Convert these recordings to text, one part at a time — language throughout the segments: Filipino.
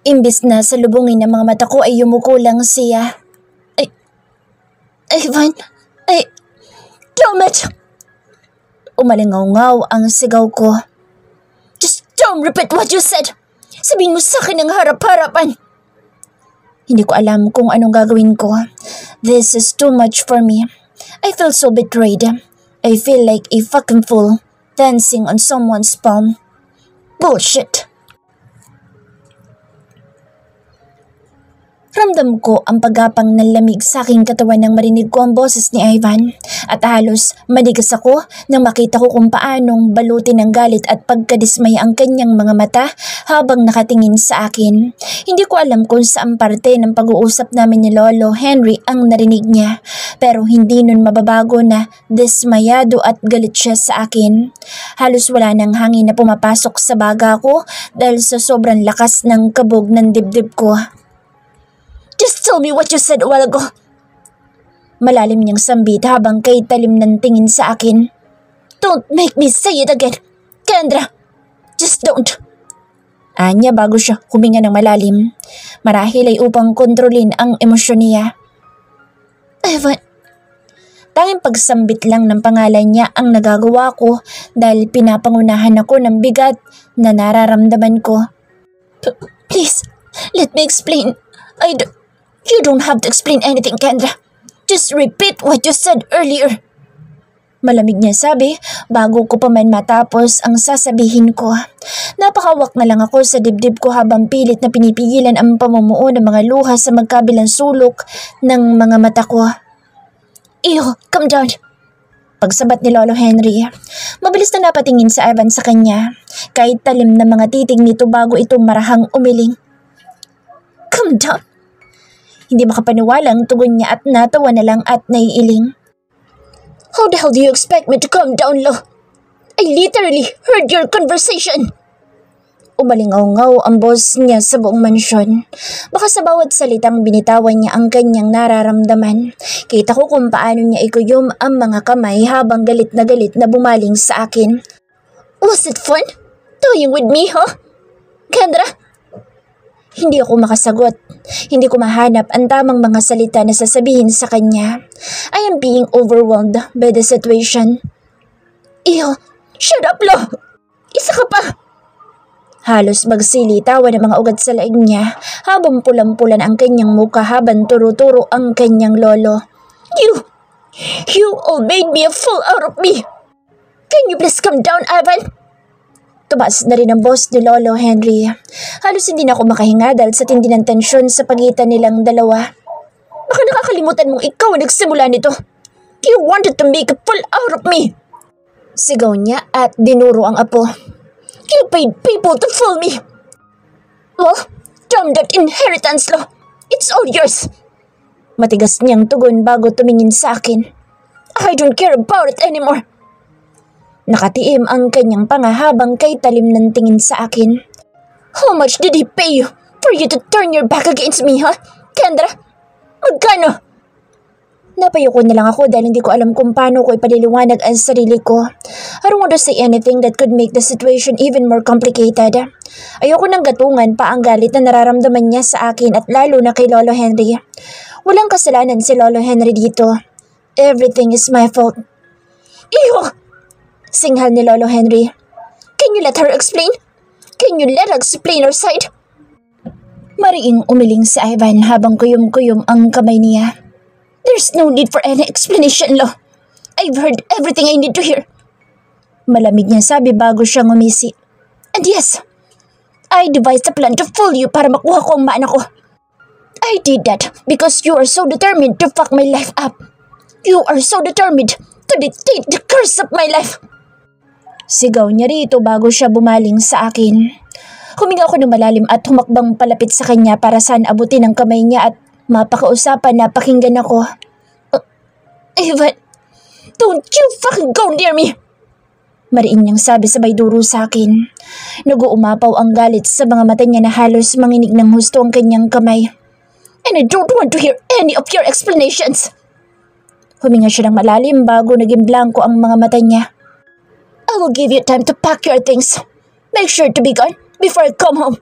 Imbis na salubungin ng mga mata ko ay yumuko lang siya. Ivan, damn it! Umalingaw-ngaw ang sigaw ko. Just don't repeat what you said! Sabihin mo sa akin ng harap-harapan! Hindi ko alam kung anong gagawin ko. This is too much for me. I feel so betrayed. I feel like a fucking fool dancing on someone's palm. Bullshit! Ramdam ko ang paggapang ng lamig sa aking katawan nang marinig ko ang boses ni Ivan at halos manigas ako nang makita ko kung paanong balutin ng galit at pagkadismay ang kanyang mga mata habang nakatingin sa akin. Hindi ko alam kung saan parte ng pag-uusap namin ni Lolo Henry ang narinig niya pero hindi nun mababago na dismayado at galit siya sa akin. Halos wala nang hangin na pumapasok sa baga ko dahil sa sobrang lakas ng kabog ng dibdib ko. Just tell me what you said a while ago. Malalim niyang sambit habang kay talim ng tingin sa akin. Don't make me say it again, Kendra. Just don't. Anya bago siya huminga ng malalim. Marahil ay upang kontrolin ang emosyon niya. Evan. Tanging pagsambit lang ng pangalan niya ang nagagawa ko dahil pinapangunahan ako ng bigat na nararamdaman ko. Please, let me explain. You don't have to explain anything, Kendra. Just repeat what you said earlier. Malamig niya sabi bago ko pa man matapos ang sasabihin ko. Napakawak na lang ako sa dibdib ko habang pilit na pinipigilan ang pamumuo ng mga luha sa magkabilang sulok ng mga mata ko. Ew, calm down. Pagsabat ni Lolo Henry, mabilis na napatingin sa Ivan sa kanya kahit talim na mga titig nito bago ito marahang umiling. Calm down. Hindi makapaniwalang tugon niya at natawa na lang at naiiling. How the hell do you expect me to calm down, Lo? I literally heard your conversation. Umalingaw-ngaw ang boss niya sa buong mansyon. Baka sa bawat salitang binitawan niya ang kanyang nararamdaman. Kita ko kung paano niya ikuyom ang mga kamay habang galit na bumaling sa akin. Was it fun? Toying with me, huh? Kendra? Hindi ako makasagot. Hindi ko mahanap ang tamang mga salita na sasabihin sa kanya. I am being overwhelmed by the situation. Ew! Shut up, Lo! Isa ka pa! Halos magsili tawa ng mga ugat sa laig niya habang pulang-pulan ang kanyang mukha habang turo-turo ang kanyang lolo. You all made me a fool out of me! Can you please come down, Ivan? Tumaas na rin ang boss ni Lolo Henry. Halos hindi na ako makahinga dahil sa tindi ng tensyon sa pagitan nilang dalawa. Baka nakakalimutan mong ikaw ang nagsimula nito. You wanted to make a fool out of me. Sigaw niya at dinuro ang apo. You paid people to fool me. Well, damn that inheritance law. It's all yours. Matigas niyang tugon bago tumingin sa akin. I don't care about it anymore. Nakatiim ang kanyang panga habang kay talim ng tingin sa akin. How much did he pay you for you to turn your back against me, huh? Kendra? Magkano? Napayuko na lang ako dahil hindi ko alam kung paano ko ipaliliwanag ang sarili ko. I don't want to say anything that could make the situation even more complicated. Ayoko nang gatungan pa ang galit na nararamdaman niya sa akin at lalo na kay Lolo Henry. Walang kasalanan si Lolo Henry dito. Everything is my fault. Ew! Singhal ni Lolo Henry. Can you let her explain? Can you let her explain her side? Mariing umiling si Ivan habang kuyom-kuyom ang kamay niya. There's no need for any explanation, Lo. I've heard everything I need to hear. Malamig niya sabi bago siya ngumisi. And yes, I devised a plan to fool you para makuha ko ang mana ko. I did that because you are so determined to fuck my life up. You are so determined to dictate the curse of my life. Sigaw niya rito bago siya bumaling sa akin. Huminga ako ng malalim at humakbang palapit sa kanya para saan abutin ang kamay niya at mapakausapan na pakinggan ako. Evan, don't you fucking go near me! Mariin niyang sabi sabay duro sa akin. Nag-uumapaw ang galit sa mga mata niya na halos manginig ng husto ang kanyang kamay. And I don't want to hear any of your explanations! Huminga siya ng malalim bago naging blanko ang mga mata niya. I will give you time to pack your things. Make sure to be gone before I come home.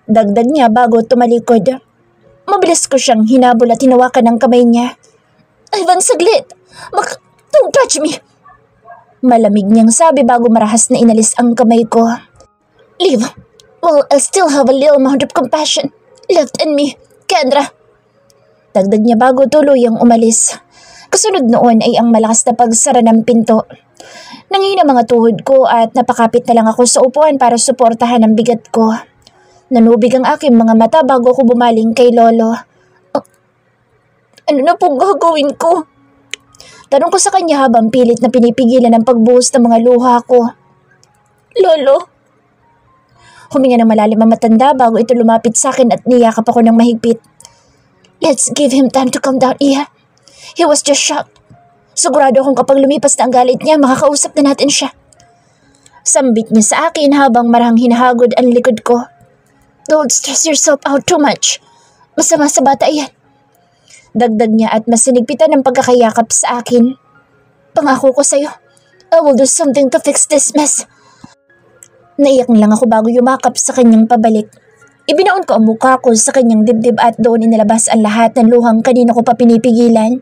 Dagdag niya bago tumalikod. Mabilis ko siyang hinabol at hinawakan ng kamay niya. Ivan, saglit! Don't touch me! Malamig niyang sabi bago marahas na inalis ang kamay ko. Leave. Well, I still have a little amount of compassion left in me, Kendra. Dagdag niya bago tuluyang umalis. Kasunod noon ay ang malakas na pagsara ng pinto. Nanghina mga tuhod ko at napakapit na lang ako sa upuan para suportahan ang bigat ko. Nanubig ang aking mga mata bago ako bumaling kay Lolo. Ano na pong gagawin ko? Tanong ko sa kanya habang pilit na pinipigilan ang pagbuhos ng mga luha ko. Lolo? Huminga ng malalim ang matanda bago ito lumapit sa akin at niyakap ako ng mahigpit. Let's give him time to calm down, Iha. He was just shocked. Sigurado akong kapag lumipas na ang galit niya, makakausap na natin siya. Sambit niya sa akin habang marahang hinahagod ang likod ko. Don't stress yourself out too much. Masama sa bata yan. Dagdag niya at mas sinigpitan ng pagkakayakap sa akin. Pangako ko sa'yo, I will do something to fix this mess. Naiyak lang ako bago yumakap sa kanyang pabalik. Ibinaon ko ang mukha ko sa kanyang dibdib at doon inilabas ang lahat ng luhang kanina ko pa pinipigilan.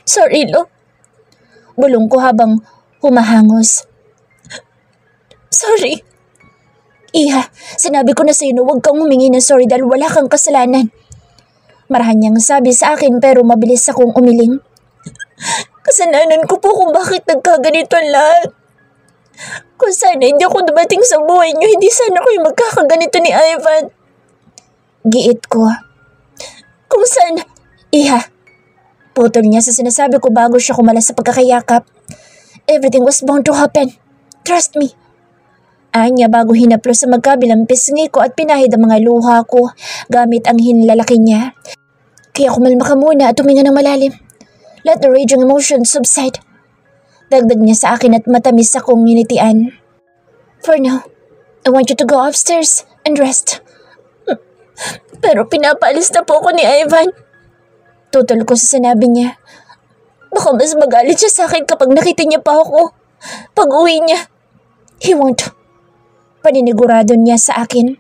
Sorry, Lo. Bulong ko habang humahangos. Sorry. Iha, sinabi ko na sa'yo na huwag kang humingi ng sorry dahil wala kang kasalanan. Marahan niyang sabi sa akin pero mabilis akong umiling. Kasalanan ko po kung bakit nagkaganito lahat. Kung sana hindi ako dumating sa buhay niyo, hindi sana ako yung magkakaganito ni Ivan. Giit ko. Kung sana, Iha. Putol niya sa sinasabi ko bago siya kumalas sa pagkakayakap. Everything was bound to happen. Trust me. Anya bago hinaplos sa magkabilang pisngi ko at pinahid ang mga luha ko gamit ang hinlalaki niya. Kaya kumalma ka muna at huminga ng malalim. Let the raging emotions subside. Dagdag niya sa akin at matamis akong nginitian. For now, I want you to go upstairs and rest. Pero pinapaalis na po ako ni Ivan. Tutol ko sa sinabi niya. Baka mas magalit siya sa akin kapag nakita niya pa ako. Pag uwi niya, he won't. Paninigurado niya sa akin.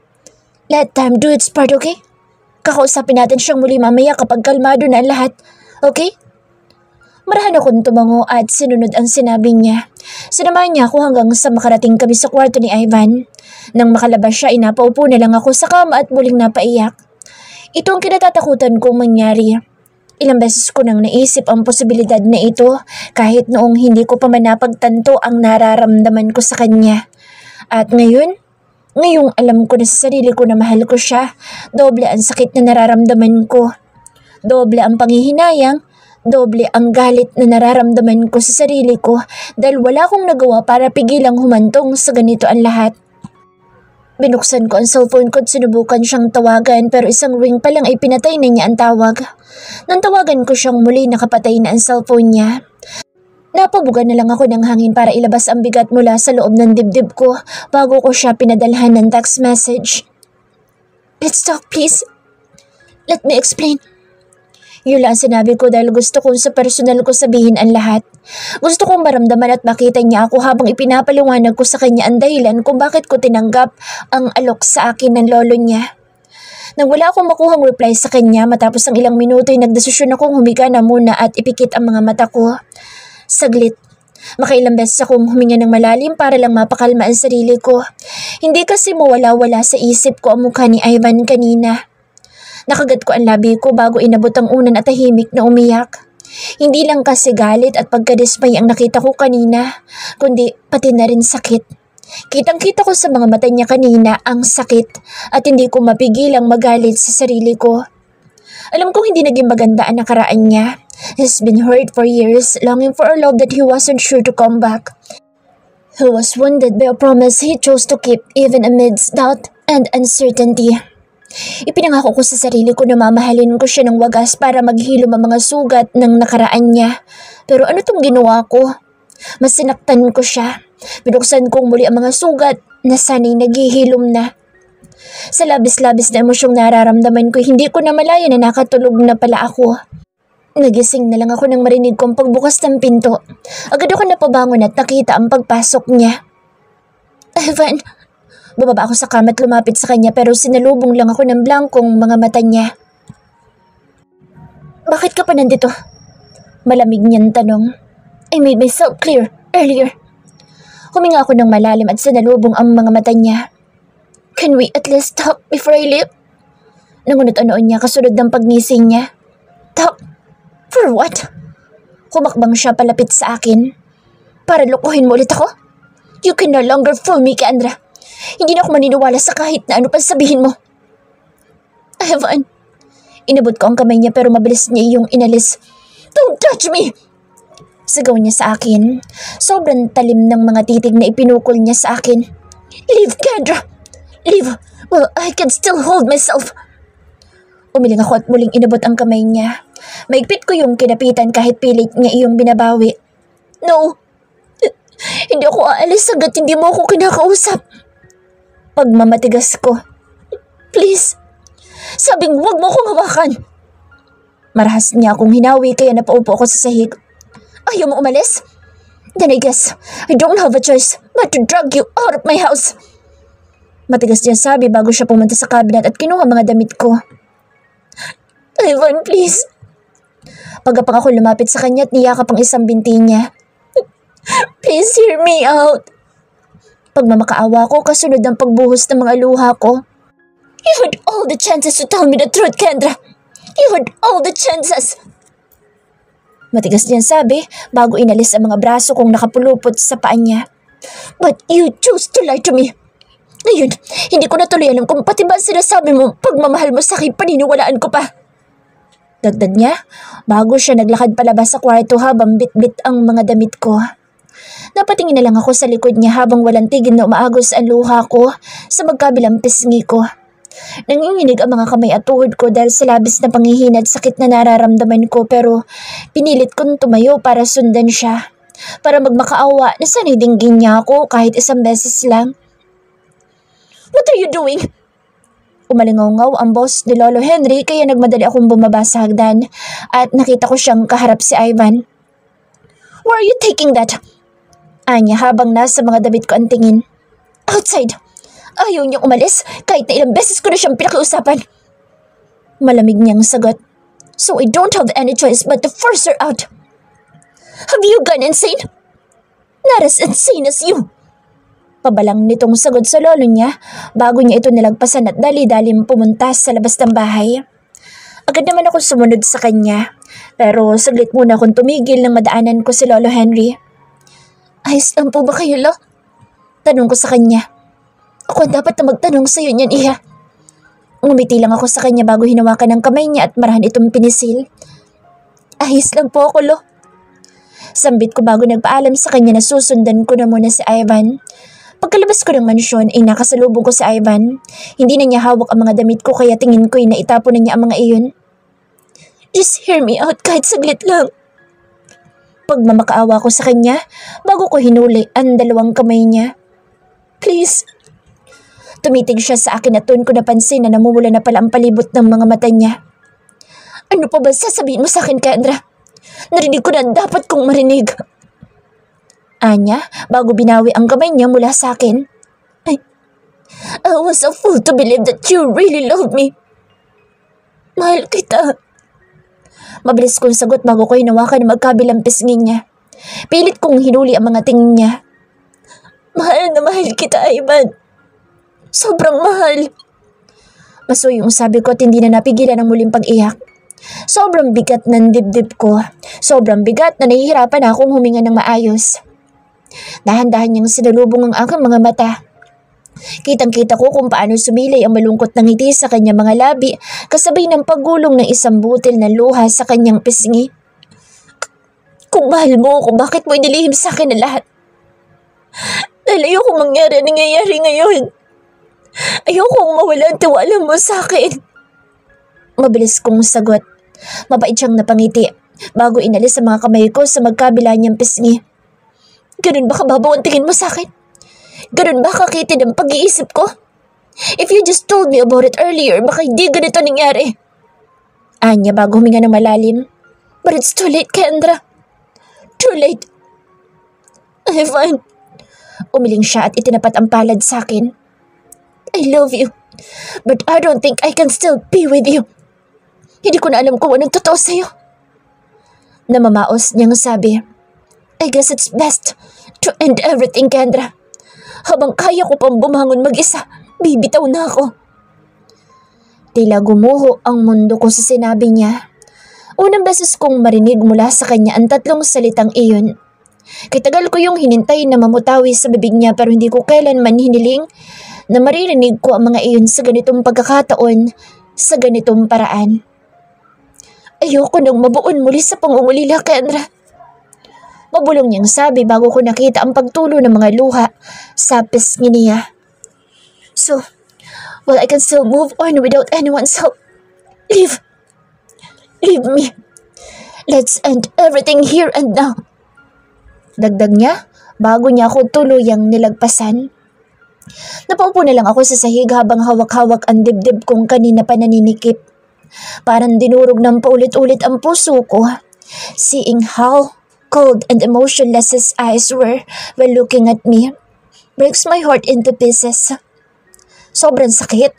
Let time do its part, okay? Kakausapin natin siyang muli mamaya kapag kalmado na ang lahat, okay? Marahan akong tumango at sinunod ang sinabi niya. Sinamahan niya ako hanggang sa makarating kami sa kwarto ni Ivan. Nang makalabas siya, inapaupo na lang ako sa kama at muling napaiyak. Ito ang kinatatakutan kong mangyari. Ilang beses ko nang naisip ang posibilidad na ito kahit noong hindi ko pa man napagtanto ang nararamdaman ko sa kanya. At ngayong alam ko na sa sarili ko na mahal ko siya, doble ang sakit na nararamdaman ko. Doble ang panghihinayang, doble ang galit na nararamdaman ko sa sarili ko dahil wala akong nagawa para pigilang humantong sa ganito ang lahat. Binuksan ko ang cellphone ko at sinubukan siyang tawagan pero isang ring pa lang ay pinatay na niya ang tawag. Nang tawagan ko siyang muli nakapatay na ang cellphone niya. Napabugan na lang ako ng hangin para ilabas ang bigat mula sa loob ng dibdib ko bago ko siya pinadalhan ng text message. Let's talk please. Let me explain. Yun lang sinabi ko dahil gusto kong sa personal ko sabihin ang lahat. Gusto kong maramdaman at makita niya ako habang ipinapaliwanag ko sa kanya ang dahilan kung bakit ko tinanggap ang alok sa akin ng lolo niya. Nang wala akong makuhang reply sa kanya matapos ang ilang minuto ay nagdesisyon akong humiga na muna at ipikit ang mga mata ko. Saglit. Makailang beses akong huminga ng malalim para lang mapakalma ang sarili ko. Hindi kasi mawala-wala sa isip ko ang mukha ni Ivan kanina. Nakagat ko ang labi ko bago inabot ang unan at tahimik na umiyak. Hindi lang kasi galit at pagkadismay ang nakita ko kanina, kundi pati na rin sakit. Kitang-kita ko sa mga mata niya kanina ang sakit at hindi ko mapigilang magalit sa sarili ko. Alam kong hindi naging maganda ang nakaraan niya. He's been hurt for years, longing for a love that he wasn't sure to come back. He was wounded by a promise he chose to keep even amidst doubt and uncertainty. Ipinangako ko sa sarili ko na mamahalin ko siya ng wagas para maghilom ang mga sugat ng nakaraan niya. Pero ano tong ginawa ko? Mas sinaktan ko siya. Binuksan kong muli ang mga sugat na sana'y naghihilom na. Sa labis-labis na emosyong nararamdaman ko, hindi ko na malaya na nakatulog na pala ako. Nagising na lang ako nang marinig kong pagbukas ng pinto. Agad ako napabangon at nakita ang pagpasok niya. Evan, Bumaba ako sa kama at lumapit sa kanya pero sinalubong lang ako ng blankong mga mata niya. Bakit ka pa nandito? Malamig niyang tanong. I made myself clear earlier. Huminga ako ng malalim at sinalubong ang mga mata niya. Can we at least talk before I leave? Nangunot ang noon niya kasunod ng pagnising niya. Talk? For what? Humakbang siya palapit sa akin. Para lokohin mo ulit ako? You can no longer fool me, Kendra. Hindi na ako maniniwala sa kahit na ano pa sabihin mo. Evan. Inabot ko ang kamay niya pero mabilis niya iyong inalis. Don't touch me! Sigaw niya sa akin. Sobrang talim ng mga titig na ipinukol niya sa akin. Leave, Kendra! Leave! Well, I can still hold myself. Umiling ako at muling inabot ang kamay niya. Maigpit ko yung kinapitan kahit pilit niya iyong binabawi. No! Hindi ako aalis hanggat hindi mo ako kinakausap. Pagmamatigas ko. Please! Sabing huwag mo akong hawakan. Marahas niya akong hinawi kaya napaupo ako sa sahig. Ayaw mo umalis? Then I guess I don't have a choice but to drag you out of my house. Matigas niya sabi bago siya pumunta sa cabinet at kinuha mga damit ko. Ivan, please. Pagkapang ako lumapit sa kanya at niyakap ang isang binti niya. Please hear me out. Pagmamakaawa ko kasunod ng pagbuhos ng mga luha ko. You had all the chances to tell me the truth, Kendra. You had all the chances. Matigas niyang sabi bago inalis ang mga braso kong nakapulupot sa paa niya. But you chose to lie to me. Ngayon, hindi ko na tuloy alam kung pati ba sinasabi mo pagmamahal mo sa akin paniniwalaan ko pa. Dagdag niya bago siya naglakad palabas sa kwarto habang bit-bit ang mga damit ko. Napatingin na lang ako sa likod niya habang walang tigil na umaagos ang luha ko sa magkabilang pisngi ko. Nanginginig ang mga kamay at tuhod ko dahil sa labis na panghihina at sakit na nararamdaman ko pero pinilit kong tumayo para sundan siya. Para magmakaawa na sana'y dinggin niya ako kahit isang beses lang. What are you doing? Umalingaw ang boss ni Lolo Henry kaya nagmadali akong bumaba sa hagdan at nakita ko siyang kaharap si Ivan. Where are you taking that? Anya habang nasa mga damit ko ang tingin. Outside. Ayaw niyang umalis kahit na ilang beses ko na siyang pinakiusapan. Malamig niyang sagot. So I don't have any choice but to force her out. Have you gone insane? Not as insane as you. Pabalang nitong sagot sa lolo niya bago niya ito nilagpasan at dali-dalim pumunta sa labas ng bahay. Agad naman ako sumunod sa kanya pero saglit muna akong tumigil nang madaanan ko si Lolo Henry. Ayos lang po ba kayo, Lo? Tanong ko sa kanya. Ako dapat na magtanong sa iyo niyan, Iha. Ngumiti lang ako sa kanya bago hinawakan ang kamay niya at marahan itong pinisil. Ayos lang po ako, Lo. Sambit ko bago nagpaalam sa kanya na susundan ko na muna si Ivan. Pagkalabas ko ng mansyon ay nakasalubong ko si Ivan. Hindi na niya hawak ang mga damit ko kaya tingin ko ay naitapon na niya ang mga iyon. Just hear me out kahit saglit lang. Pagmamakaawa ko sa kanya bago ko hinuli ang dalawang kamay niya. Please. Tumitig siya sa akin at doon ko napansin na namumula na pala ang palibot ng mga mata niya. Ano pa ba sasabihin mo sa akin, Kendra? Narinig ko na dapat kong marinig. Anya, bago binawi ang kamay niya mula sa akin. I was a fool to believe that you really loved me. Mahal kita. Mabilis kong sagot bago ko hinawakan ng magkabilang pisngi niya. Pilit kong hinuli ang mga tingin niya. Mahal na mahal kita, Ivan. Sobrang mahal. Maso yung sabi ko at hindi na napigilan ang muling pag-iyak. Sobrang bigat ng dibdib ko. Sobrang bigat na nahihirapan akong huminga ng maayos. Dahan-dahan niyang sinalubong ang aking mga mata. Kitang-kita ko kung paano sumilay ang malungkot na ngiti sa kanyang mga labi kasabay ng paggulong ng isang butil na luha sa kanyang pisngi. Kung mahal mo ako, bakit mo inilihim sa akin na lahat? Dahil ayokong mangyari ang nangyayari ngayon. Ayokong mawala ang tiwala mo sa akin. Mabilis kong sagot. Mabait siyang napangiti bago inalis ang mga kamay ko sa magkabila niyang pisngi. Ganun ba kababaw ang tingin mo sa akin? Ganun ba kakitid ang pag-iisip ko? If you just told me about it earlier, baka hindi ganito nangyari. Anya bago huminga ng malalim. But it's too late, Kendra. Too late. Ivan. Umiling siya at itinapat ang palad sa akin. I love you, but I don't think I can still be with you. Hindi ko na alam kung anong totoo sa'yo. Namamaos niyang sabi. I guess it's best to end everything, Kendra. Habang kaya ko pang bumangon mag-isa, bibitaw na ako. Tila gumuho ang mundo ko sa sinabi niya. Unang beses kong marinig mula sa kanya ang tatlong salitang iyon. Kitagal ko yung hinintay na mamutawi sa bibig niya pero hindi ko kailanman hiniling na maririnig ko ang mga iyon sa ganitong pagkakataon, sa ganitong paraan. Ayoko nang mabuon muli sa pangungulila, Kendra. Mabulong niyang sabi bago ko nakita ang pagtulo ng mga luha sa pisngi niya. So, while I can still move on without anyone's help, leave me. Let's end everything here and now. Dagdag niya bago niya ako tuluyang nilagpasan. Napaupo na lang ako sa sahig habang hawak-hawak ang dibdib kong kanina pa naninikip. Parang dinurog ng paulit-ulit ang puso ko, seeing how cold and emotionless his eyes were while looking at me breaks my heart into pieces. Sobrang sakit.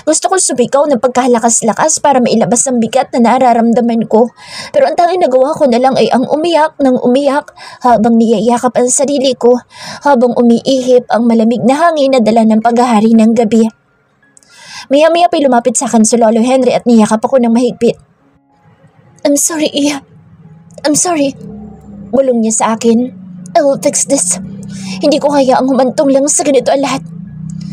Gusto ko sumigaw ng pagkalakas-lakas para mailabas ang bigat na nararamdaman ko. Pero ang tanging nagawa ko na lang ay ang umiyak ng umiyak habang niyayakap ang sarili ko, habang umiihip ang malamig na hangin na dala ng paghahari ng gabi. Maya-maya pa'y lumapit sa akin si Lolo Henry at niyakap ako ng mahigpit. I'm sorry, Iya. I'm sorry. Bulong niya sa akin. I will fix this. Hindi ko kaya ang humantong lang sa ganito ang lahat.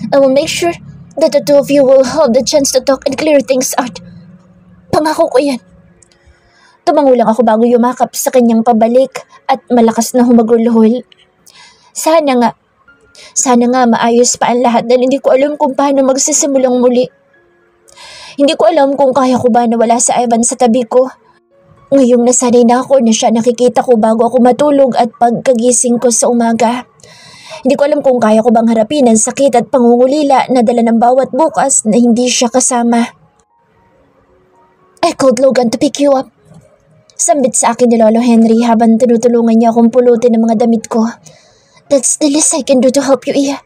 I will make sure that the two of you will have the chance to talk and clear things out. Pangako ko yan. Tumango lang ako bago yumakap sa kanyang pabalik at malakas na humaguluhol. Sana nga maayos pa ang lahat dahil hindi ko alam kung paano magsisimulang muli. Hindi ko alam kung kaya ko ba nawala si Ivan sa tabi ko. Ngayong nasanay na ako na siya nakikita ko bago ako matulog at pagkagising ko sa umaga. Hindi ko alam kung kaya ko bang harapin ang sakit at pangungulila na dala ng bawat bukas na hindi siya kasama. I called Logan to pick you up. Sambit sa akin ni Lolo Henry habang tinutulungan niya akong pulutin ang mga damit ko. That's the least I can do to help you, Iya.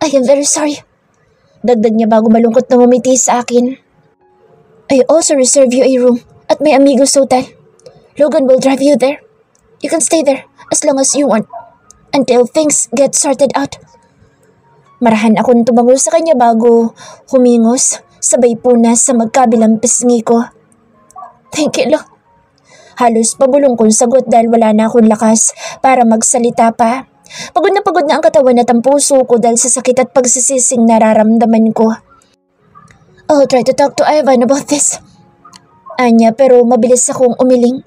I am very sorry. Dagdag niya bago malungkot na ngumiti sa akin. I also reserve you a room at my amigo's hotel. Logan will drive you there. You can stay there as long as you want. Until things get sorted out. Marahan akong tumango sa kanya bago humingos, sabay punas sa magkabilang pisngi ko. Thank you, Lo. Halos pabulong kong sagot dahil wala na akong lakas para magsalita pa. Pagod na ang katawan at ang puso ko dahil sa sakit at pagsisising nararamdaman ko. I'll try to talk to Ivan about this. Anya pero mabilis akong umiling.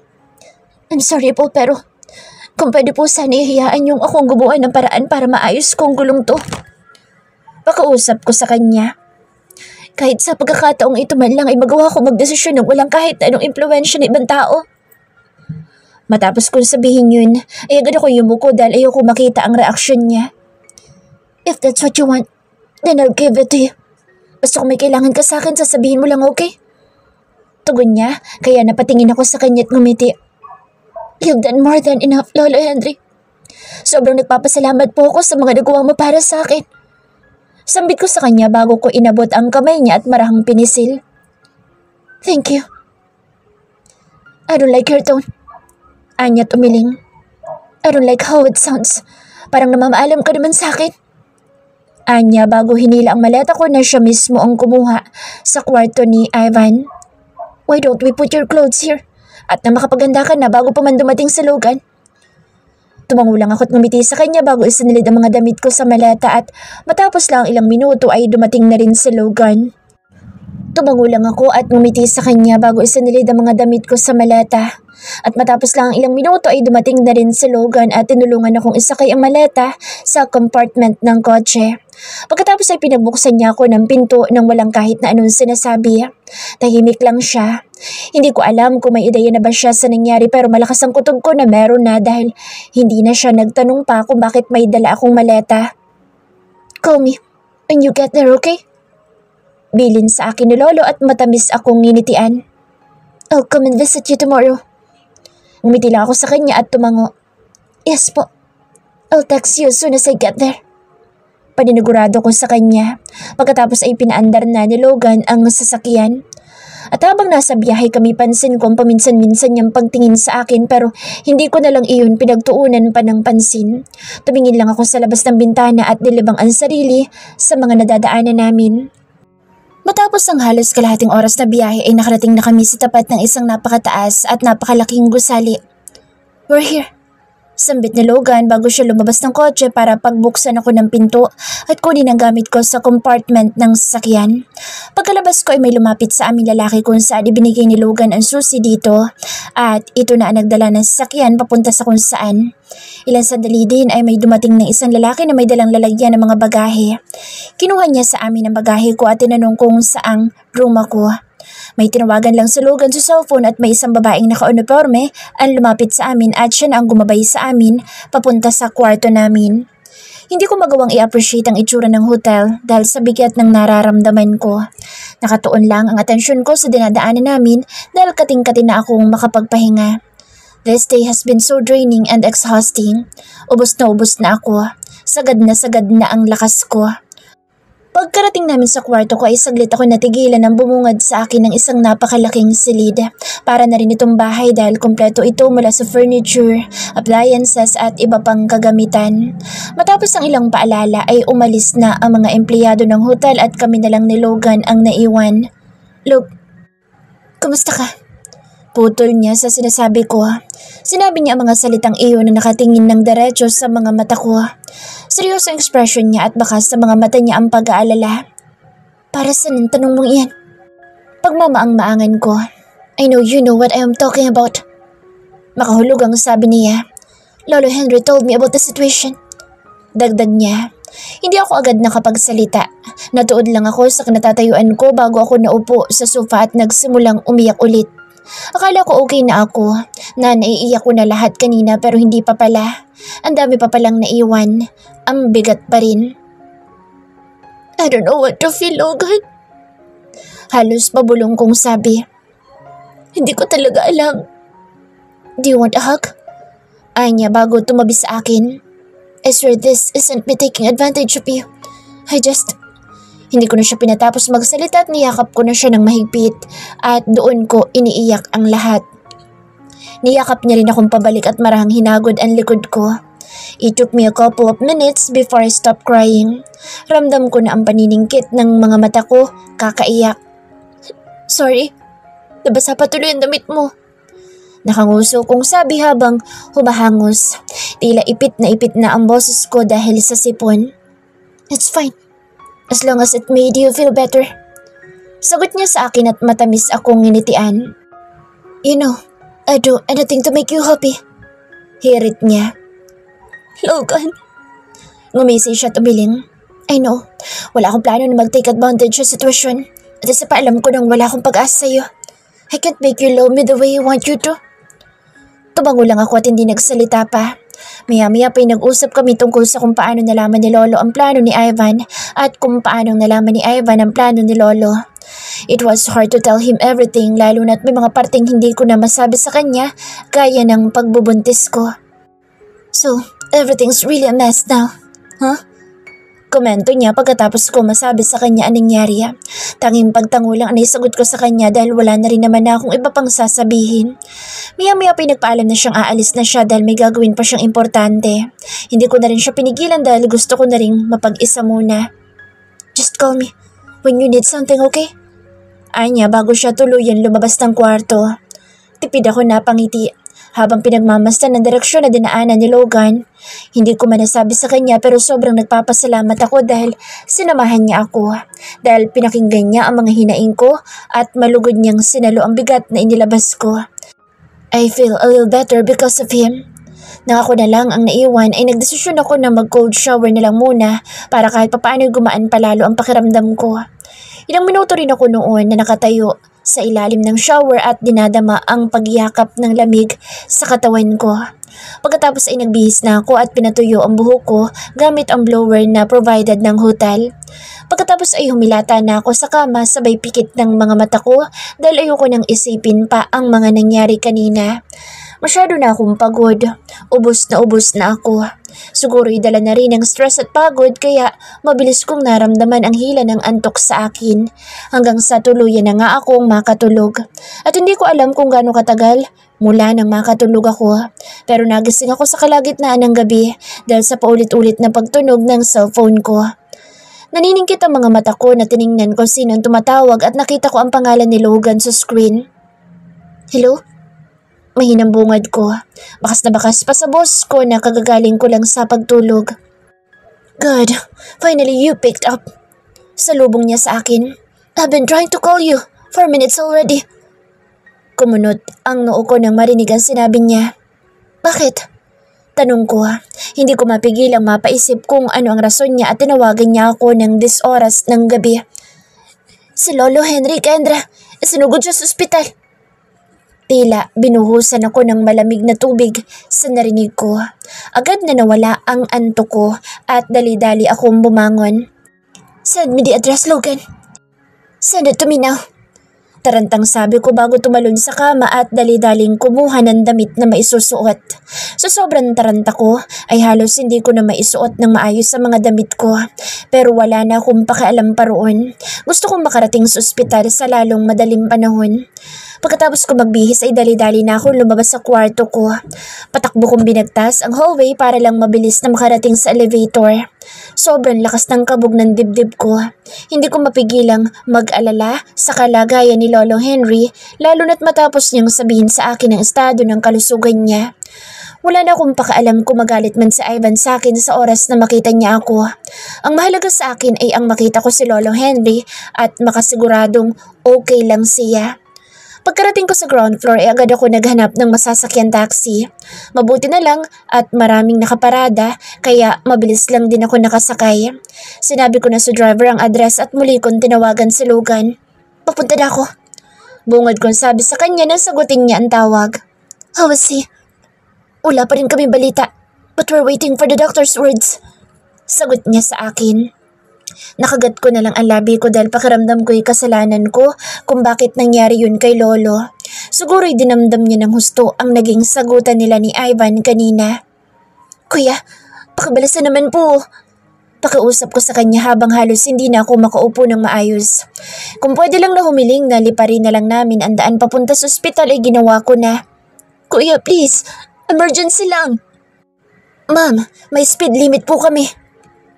I'm sorry po pero kung pwede po sana ihayaan yung akong gubuan ng paraan para maayos kong gulong to. Pakausap ko sa kanya. Kahit sa pagkakataong ito man lang ay magawa ko magdesisyon ng walang kahit anong impluwensya ng ibang tao. Matapos kong sabihin yun, ay agad ako yumuko dahil ayoko makita ang reaksyon niya. If that's what you want, then I'll give it to you. Basta kung may kailangan ka sa akin, sasabihin mo lang, okay? Tugon niya, kaya napatingin ako sa kanya at ngumiti. You've done more than enough, Lolo Henry. Sobrang nagpapasalamat po ako sa mga nagawa mo para sa akin. Sambit ko sa kanya bago ko inabot ang kamay niya at marahang pinisil. Thank you. I don't like your tone. Anya't umiling. I don't like how it sounds. Parang namamaalam ka naman sa akin. Anya bago hinila ang maleta ko na siya mismo ang kumuha sa kwarto ni Ivan. Why don't we put your clothes here? At na makapaganda ka na bago pa man dumating sa Logan. Tumango lang ako at ngumiti sa kanya bago isinilid ang mga damit ko sa maleta at matapos lang ilang minuto ay dumating na rin si Logan. Tumango lang ako at ngumiti sa kanya bago isinilid ang mga damit ko sa maleta. At matapos lang ilang minuto ay dumating na rin si Logan at tinulungan akong isakay ang maleta sa compartment ng kotse. Pagkatapos ay pinagbuksan niya ako ng pinto nang walang kahit na anong sinasabi. Tahimik lang siya. Hindi ko alam kung may ideya na ba siya sa nangyari pero malakas ang kutob ko na meron na dahil hindi na siya nagtanong pa kung bakit may dala akong maleta. Call me when you get there, okay? Bilin sa akin ni Lolo at matamis akong nginitian. I'll come and visit you tomorrow. Ngumiti lang ako sa kanya at tumango. Yes po. I'll text you as soon as I get there. Paninigurado ko sa kanya. Pagkatapos ay pinaandar na ni Logan ang sasakyan. At habang nasa biyahe kami, pansin ko ang paminsan-minsan niyang pagtingin sa akin pero hindi ko na lang iyon pinagtuunan pa ng pansin. Tumingin lang ako sa labas ng bintana at nilibang ang sarili sa mga nadadaanan namin. Matapos ang halos kalahating oras na biyahe ay nakarating na kami sa tapat ng isang napakataas at napakalaking gusali. "We're here," sambit ni Logan bago siya lumabas ng kotse para pagbuksan ako ng pinto at kunin ang gamit ko sa compartment ng sasakyan. Pagkalabas ko ay may lumapit sa aming lalaki kung saan ibinigay ni Logan ang susi dito at ito na ang nagdala ng sasakyan papunta sa kung saan. Ilang sandali din ay may dumating ng isang lalaki na may dalang lalagyan ng mga bagahe. Kinuha niya sa amin ang bagahe ko at tinanong kung saang room ako. May tinawagan lang sa Logan sa cellphone at may isang babaeng naka-uniforme ang lumapit sa amin at siya na ang gumabay sa amin papunta sa kwarto namin. Hindi ko magawang i-appreciate ang itsura ng hotel dahil sa bigat ng nararamdaman ko. Nakatuon lang ang atensyon ko sa dinadaanan namin dahil kating-kati na akong makapagpahinga. This day has been so draining and exhausting. Ubos na ako. Sagad na ang lakas ko. Pagkarating namin sa kwarto ko ay saglit ako natigilan ng bumungad sa akin ng isang napakalaking silid. Para na rin itong bahay dahil kumpleto ito mula sa furniture, appliances at iba pang kagamitan. Matapos ang ilang paalala ay umalis na ang mga empleyado ng hotel at kami na lang ni Logan ang naiwan. "Look, kumusta ka?" Putol niya sa sinasabi ko. Sinabi niya ang mga salitang iyon na nakatingin ng diretso sa mga mata ko. Seryoso ang ekspresyon niya at baka sa mga mata niya ang pag-aalala. "Para saan ang tanong mong iyan?" Pagmamaang-maangan ko. "I know you know what I am talking about." Makahulog ang sabi niya. "Lolo Henry told me about the situation." Dagdag niya. Hindi ako agad nakapagsalita. Natuod lang ako sa kinatatayuan ko bago ako naupo sa sofa at nagsimulang umiyak ulit. Akala ko okay na ako, na naiiyak ko na lahat kanina pero hindi pa pala. Ang dami pa palang naiwan. Ang bigat pa rin. "I don't know what to feel, Logan." Halos pabulong kong sabi. "Hindi ko talaga alam." "Do you want a hug?" Anya bago tumabi sa akin. "I swear this isn't me taking advantage of you. Hindi ko na siya pinatapos magsalita at niyakap ko na siya ng mahigpit at doon ko iniiyak ang lahat. Niyakap niya rin akong pabalik at marahang hinagod ang likod ko. It took me a couple of minutes before I stopped crying. Ramdam ko na ang paniningkit ng mga mata ko, kakaiyak. "Sorry, nabasa pa tuloy ang damit mo." Nakanguso kong sabi habang humahangos. Tila ipit na ang boses ko dahil sa sipon. "It's fine. As long as it made you feel better." Sagot niya sa akin at matamis akong nginitian. "You know, I'd do anything to make you happy." Hirit niya. "Logan." Ngumisi siya at umiling. "I know, wala akong plano na mag-take advantage sa sitwasyon. At isa pa alam ko nang wala akong pag-asa sa'yo. I can't make you love me the way you want you to." Tumango lang ako at hindi nagsalita pa. Maya-maya pa'y nag-usap kami tungkol sa kung paano nalaman ni Lolo ang plano ni Ivan at kung paano nalaman ni Ivan ang plano ni Lolo. It was hard to tell him everything lalo na't may mga parteng hindi ko na masabi sa kanya gaya ng pagbubuntis ko. "So, everything's really a mess now, huh?" Komento niya pagkatapos ko masabi sa kanya anong nangyari. Tanging pagtango lang ang naisagot ko sa kanya dahil wala na rin naman na akong iba pang sasabihin. Maya-maya pinagpaalam na siyang aalis na siya dahil may gagawin pa siyang importante. Hindi ko na rin siya pinigilan dahil gusto ko na rin mapag-isa muna. "Just call me when you need something, okay?" Anya bago siya tuluyan lumabas ng kwarto. Tipid ako napangiti habang pinagmamasdan ng direksyon na dinaanan ni Logan. Hindi ko man nasabi sa kanya pero sobrang nagpapasalamat ako dahil sinamahan niya ako. Dahil pinakinggan niya ang mga hinaing ko at malugod niyang sinalo ang bigat na inilabas ko. I feel a little better because of him. Nang ako na lang ang naiwan ay nagdesisyon ako na mag-cold shower na lang muna para kahit papaano gumaan palalo ang pakiramdam ko. Ilang minuto rin ako noon na nakatayo sa ilalim ng shower at dinadama ang pagyakap ng lamig sa katawan ko. Pagkatapos ay nagbihis na ako at pinatuyo ang buhok ko gamit ang blower na provided ng hotel. Pagkatapos ay humilata na ako sa kama sabay pikit ng mga mata ko dahil ayoko nang isipin pa ang mga nangyari kanina. Masyado na akong pagod. Ubos na ako. Siguro'y dala na rin ng stress at pagod kaya mabilis kong naramdaman ang hila ng antok sa akin hanggang sa tuluyan na nga akong makatulog. At hindi ko alam kung gaano katagal mula nang makatulog ako. Pero nagising ako sa kalagitnaan ng gabi dahil sa paulit-ulit na pagtunog ng cellphone ko. Naniningkit ang mga mata ko na tiningnan ko sino ang tumatawag at nakita ko ang pangalan ni Logan sa screen. Hello? Mahinang bungad ko. Bakas na bakas pa sa boss ko na kagagaling ko lang sa pagtulog. Good. Finally you picked up. Salubong niya sa akin. I've been trying to call you 4 minutes already. Kumunot ang noo ko nang marinig ang sinabi niya. Bakit? Tanong ko. Hindi ko mapigilang mapaisip kung ano ang rason niya at tinawagan niya ako ng 10 oras ng gabi. Si Lolo Henry Kendra, isinugod siya sa ospital. Tila binuhusan ako ng malamig na tubig sa narinig ko. Agad na nawala ang antok ko at dali-dali akong bumangon. Send me the address, Logan. Send it to me now. Tarantang sabi ko bago tumalon sa kama at dali-daling kumuha ng damit na maisusuot. Sa sobrang taranta ko ay halos hindi ko na maisuot ng maayos sa mga damit ko. Pero wala na akong pakialam pa roon. Gusto kong makarating sa ospital sa lalong madaling panahon. Pagkatapos ko magbihis ay dali-dali na akong lumabas sa kwarto ko. Patakbo kong binagtas ang hallway para lang mabilis na makarating sa elevator. Sobrang lakas ng kabog ng dibdib ko. Hindi ko mapigilang mag-alala sa kalagayan ni Lolo Henry lalo na't matapos niyang sabihin sa akin ang estado ng kalusugan niya. Wala na akong pakaalam kung magalit man si Ivan sa akin sa oras na makita niya ako. Ang mahalaga sa akin ay ang makita ko si Lolo Henry at makasiguradong okay lang siya. Pagkarating ko sa ground floor ay agad ako naghanap ng masasakyan taxi. Mabuti na lang at maraming nakaparada kaya mabilis lang din ako nakasakay. Sinabi ko na sa driver ang address at muli kong tinawagan si Logan. Papunta na ako. Bungad kong sabi sa kanya nang sagutin niya ang tawag. How is he? Wala pa rin kami balita but we're waiting for the doctor's words. Sagot niya sa akin. Nakagat ko na lang ang labi ko dahil pakiramdam ko'y kasalanan ko kung bakit nangyari yun kay Lolo. Siguro'y dinamdam niya ng husto ang naging sagutan nila ni Ivan kanina. Kuya, pakabalasan naman po. Pakiusap ko sa kanya habang halos hindi na ako makaupo ng maayos. Kung pwede lang na humiling na liparin na lang namin ang daan papunta sa ospital ay ginawa ko na. Kuya, please, emergency lang. Ma'am, may speed limit po kami.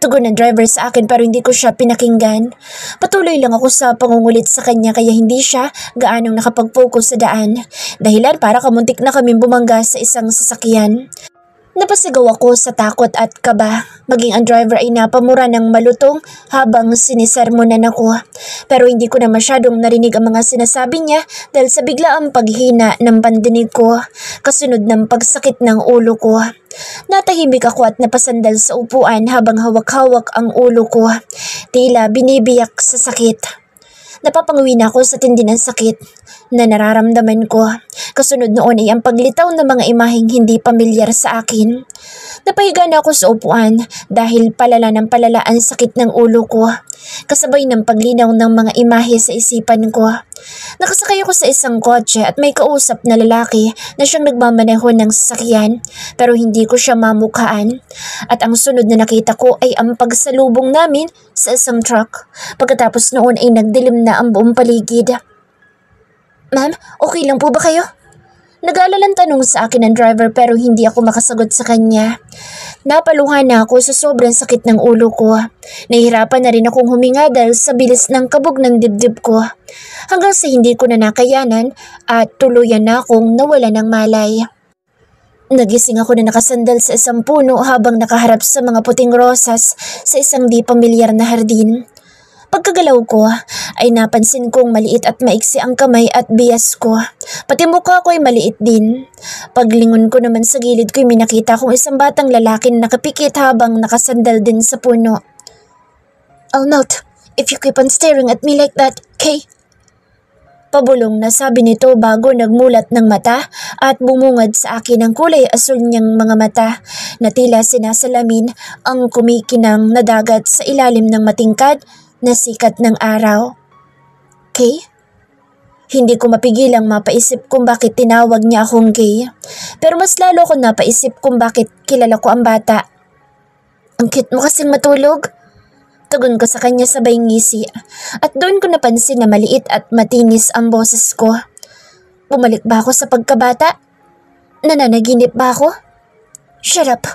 Tugon ng driver sa akin pero hindi ko siya pinakinggan. Patuloy lang ako sa pangungulit sa kanya kaya hindi siya gaanong nakapag-focus sa daan. Dahilan para kamuntik na kaming bumangga sa isang sasakyan. Napasigaw ako sa takot at kaba. Maging ang driver ay napamura ng malutong habang sinisermonan ako. Pero hindi ko na masyadong narinig ang mga sinasabi niya dahil sa biglaang paghina ng pandinig ko, kasunod ng pagsakit ng ulo ko. Natahimik ako at napasandal sa upuan habang hawak-hawak ang ulo ko. Tila binibiyak sa sakit. Napapanguwi na ako sa tindi ng sakit na nararamdaman ko. Kasunod noon ay ang paglitaw ng mga imaheng hindi pamilyar sa akin. Napahiga na ako sa upuan dahil palala ng palala ang sakit ng ulo ko. Kasabay ng paglinaw ng mga imahe sa isipan ko. Nakasakay ako sa isang kotse at may kausap na lalaki na siyang nagmamaneho ng sasakyan pero hindi ko siya mamukhaan. At ang sunod na nakita ko ay ang pagsalubong namin sa isang truck. Pagkatapos noon ay nagdilim na ang buong paligid. Ma'am, okay lang po ba kayo? Nag-aalalang tanong sa akin ng driver pero hindi ako makasagot sa kanya. Napaluhan na ako sa sobrang sakit ng ulo ko. Nahihirapan na rin akong huminga dahil sa bilis ng kabog ng dibdib ko. Hanggang sa hindi ko na nakayanan at tuluyan na akong nawala ng malay. Nagising ako na nakasandal sa isang puno habang nakaharap sa mga puting rosas sa isang di pamilyar na hardin. Pagkagalaw ko ay napansin kong maliit at maiksi ang kamay at bias ko. Pati mukha ko ay maliit din. Paglingon ko naman sa gilid ko ay minakita kong isang batang lalaki na nakapikit habang nakasandal din sa puno. I'll melt if you keep on staring at me like that, Kay. Pabulong na sabi nito bago nagmulat ng mata at bumungad sa akin ang kulay asul niyang mga mata na tila sinasalamin ang kumikinang na dagat sa ilalim ng matingkad na sikat ng araw. Kay? Hindi ko mapigilang mapaisip kung bakit tinawag niya akong gay. Pero mas lalo ko napaisip kung bakit kilala ko ang bata. Ang cute mo kasing matulog. Tugon ko sa kanya sabay ngisi. At doon ko napansin na maliit at matinis ang boses ko. Bumalik ba ako sa pagkabata? Nananaginip ba ako? Shut up.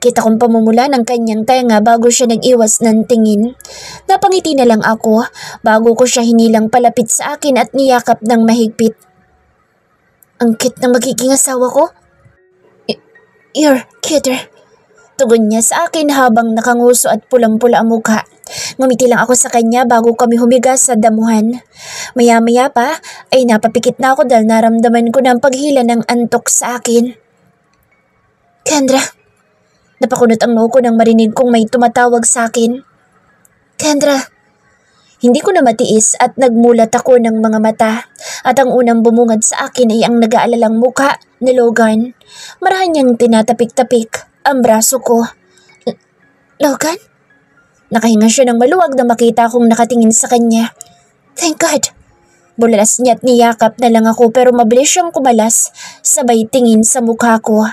Kita kong pamumula ng kanyang tenga bago siya nag-iwas ng tingin. Napangiti na lang ako bago ko siya hinilang palapit sa akin at niyakap ng mahigpit. Ang cute na magiging asawa ko? You're cuter. Tugon niya sa akin habang nakanguso at pulang-pula ang mukha. Ngumiti lang ako sa kanya bago kami humiga sa damuhan. Maya-maya pa ay napapikit na ako dahil naramdaman ko na ang paghila ng antok sa akin. Kendra. Napakunot ang noo ko nang marinig kong may tumatawag sa akin. Kendra. Hindi ko na matiis at nagmulat ako ng mga mata at ang unang bumungad sa akin ay ang nag-aalalang mukha ni Logan. Marahan niyang tinatapik-tapik ang braso ko. Logan? Nakahinga siya ng maluwag na makita akong nakatingin sa kanya. Thank God. Bulalas niya at niyakap na lang ako pero mabilis siyang kumalas sabay tingin sa mukha ko.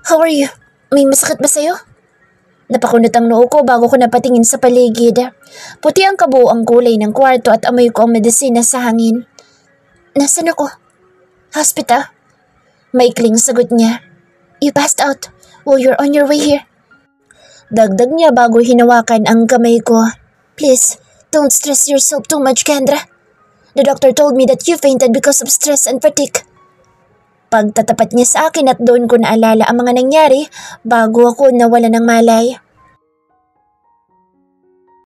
How are you? May masakit ba sa'yo? Napakunot ang noo ko bago ko napatingin sa paligid. Puti ang kabuoang kulay ng kwarto at amoy ko ang medisina sa hangin. Nasaan ako? Hospital? Maikling sagot niya. You passed out while you're on your way here. Dagdag niya bago hinawakan ang kamay ko. Please, don't stress yourself too much, Kendra. The doctor told me that you fainted because of stress and fatigue. Pagtatapat niya sa akin at doon ko naalala ang mga nangyari bago ako nawala ng malay.